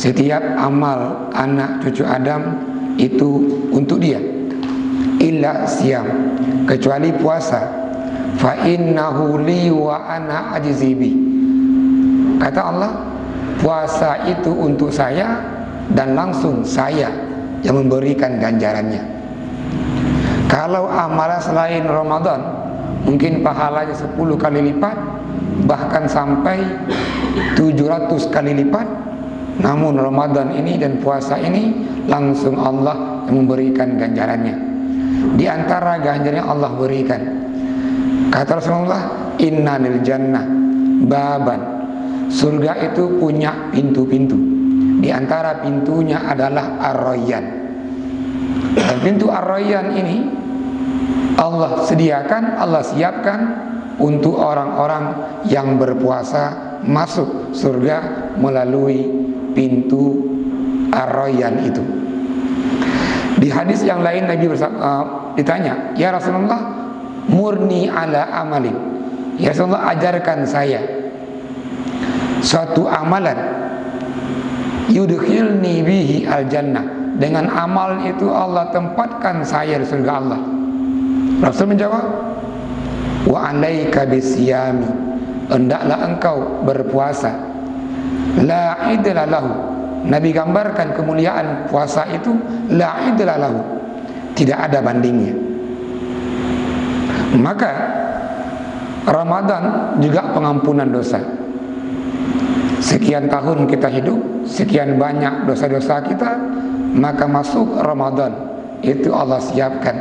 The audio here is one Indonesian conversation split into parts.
setiap amal anak cucu Adam itu untuk dia, illa siyam, kecuali puasa. Fa innahu li wa ana ajzi bi. Kata Allah, puasa itu untuk saya dan langsung saya yang memberikan ganjarannya. Kalau amalan selain Ramadan mungkin pahalanya 10 kali lipat, bahkan sampai 700 kali lipat. Namun Ramadan ini dan puasa ini langsung Allah yang memberikan ganjarannya. Di antara ganjarannya Allah berikan, kata Rasulullah, inna lil jannah baban, surga itu punya pintu-pintu. Di antara pintunya adalah Ar-Rayyan. Dan pintu Ar-Rayyan ini Allah sediakan, Allah siapkan untuk orang-orang yang berpuasa masuk surga melalui pintu Ar-Rayyan itu. Di hadis yang lain Nabi ditanya, ya Rasulullah, murni ala amalin, ya Rasulullah, ajarkan saya suatu amalan, yudkhilni bihi al-jannah, dengan amal itu Allah tempatkan saya di surga Allah. Rasul menjawab, wa alaika bisyami, hendaklah engkau berpuasa. La idla lahu, Nabi gambarkan kemuliaan puasa itu, la idla lahu, tidak ada bandingnya. Maka Ramadan juga pengampunan dosa. Sekian tahun kita hidup, sekian banyak dosa-dosa kita, maka masuk Ramadan itu Allah siapkan,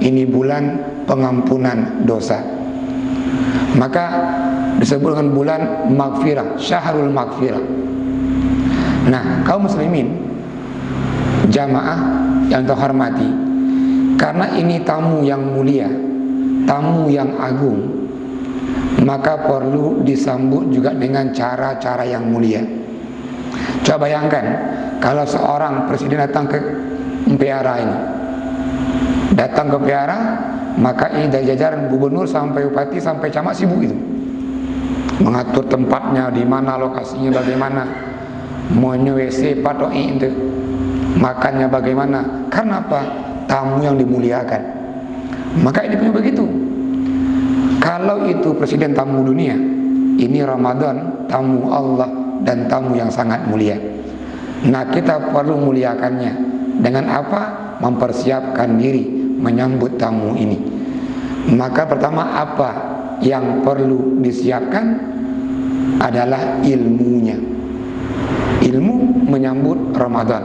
ini bulan pengampunan dosa. Maka disebut dengan bulan maghfirah, syahrul maghfirah. Nah, kaum muslimin jamaah yang terhormati, karena ini tamu yang mulia, tamu yang agung, maka perlu disambut juga dengan cara-cara yang mulia. Coba bayangkan kalau seorang presiden datang ke MPRA ini, datang ke MPRA, maka ini dari jajaran gubernur sampai bupati sampai camat sibuk itu mengatur tempatnya di mana, lokasinya bagaimana, maunya WC patoi itu, makannya bagaimana. Karena apa? Tamu yang dimuliakan. Maka ini punya begitu. Kalau itu presiden tamu dunia, ini Ramadan tamu Allah dan tamu yang sangat mulia. Nah, kita perlu muliakannya dengan apa? Mempersiapkan diri menyambut tamu ini. Maka pertama apa yang perlu disiapkan adalah ilmunya, ilmu menyambut Ramadan.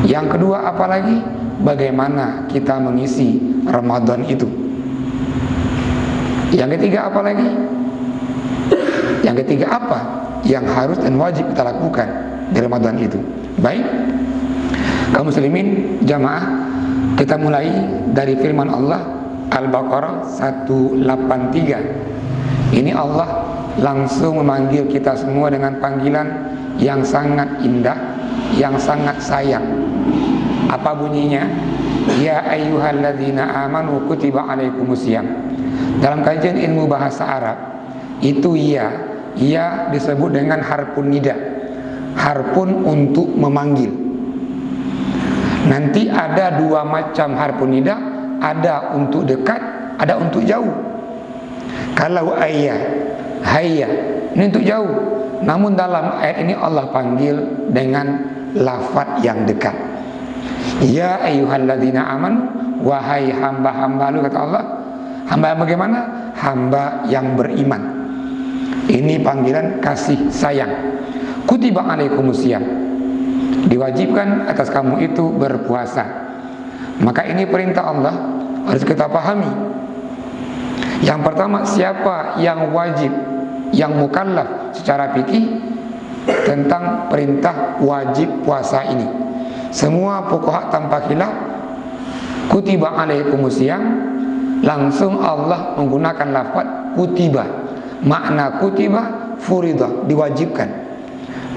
Yang kedua apalagi? Bagaimana kita mengisi Ramadan itu. Yang ketiga apalagi? Yang ketiga apa yang harus dan wajib kita lakukan di Ramadan itu. Baik, kaum muslimin jamaah, kita mulai dari firman Allah Al-Baqarah 183. Ini Allah langsung memanggil kita semua dengan panggilan yang sangat indah, yang sangat sayang. Apa bunyinya? Ya ayyuhalladzina amanu kutiba alaikumusiyam. Dalam kajian ilmu bahasa Arab itu ya disebut dengan harfun nida, harfun untuk memanggil. Nanti ada dua macam harfun nida, ada untuk dekat, ada untuk jauh. Kalau ayya, hayya, ini untuk jauh. Namun dalam ayat ini Allah panggil dengan lafaz yang dekat. Ya ayyuhalladzina amanu, wahai hamba-hamba lu, kata Allah. Hamba yang bagaimana? Hamba yang beriman. Ini panggilan kasih sayang. Kutiba alaikumusiyam, diwajibkan atas kamu itu berpuasa. Maka ini perintah Allah, harus kita pahami. Yang pertama, siapa yang wajib, yang mukallaf secara fikih tentang perintah wajib puasa ini? Semua fuqaha tanpa khilaf, kutiba alaikumusiyam, langsung Allah menggunakan lafaz kutiba. Makna kutiba furida, diwajibkan.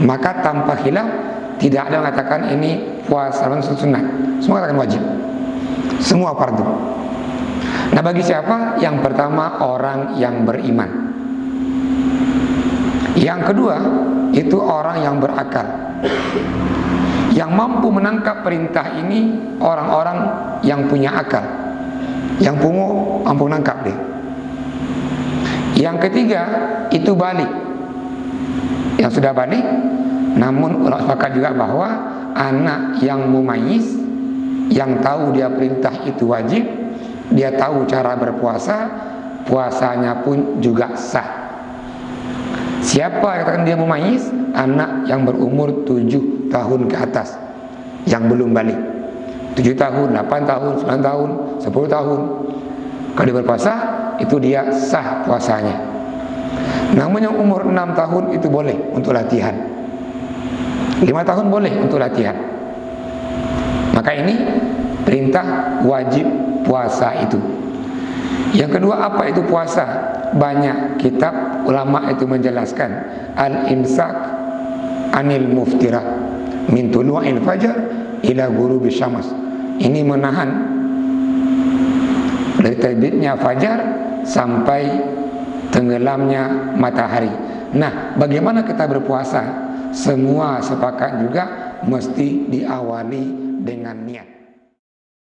Maka tanpa khilaf tidak ada yang mengatakan ini puasa sunnah. Semua katakan wajib, semua fardu. Nah, bagi siapa? Yang pertama, orang yang beriman. Yang kedua, itu orang yang berakal. Yang mampu menangkap perintah ini orang-orang yang punya akal. Yang pungu mampu menangkap dia. Yang ketiga itu balik. Yang sudah balik, namun ulama sepakat juga bahwa anak yang mumayyiz, yang tahu dia perintah itu wajib, dia tahu cara berpuasa, puasanya pun juga sah. Siapa yang katakan dia mumayyiz? Anak yang berumur 7 tahun ke atas, yang belum balik. 7 tahun, 8 tahun, 9 tahun, 10 tahun. Kalau dia berpuasa, itu dia sah puasanya. Namun yang umur 6 tahun itu boleh untuk latihan. 5 tahun boleh untuk latihan. Maka ini perintah wajib puasa itu. Yang kedua, apa itu puasa? Banyak kitab ulama itu menjelaskan al-imsak anil muftirat min tulu'il fajar ila ghurubi syams. Ini menahan dari terbitnya fajar sampai tenggelamnya matahari. Nah, bagaimana kita berpuasa? Semua sepakat juga mesti diawali dengan niat.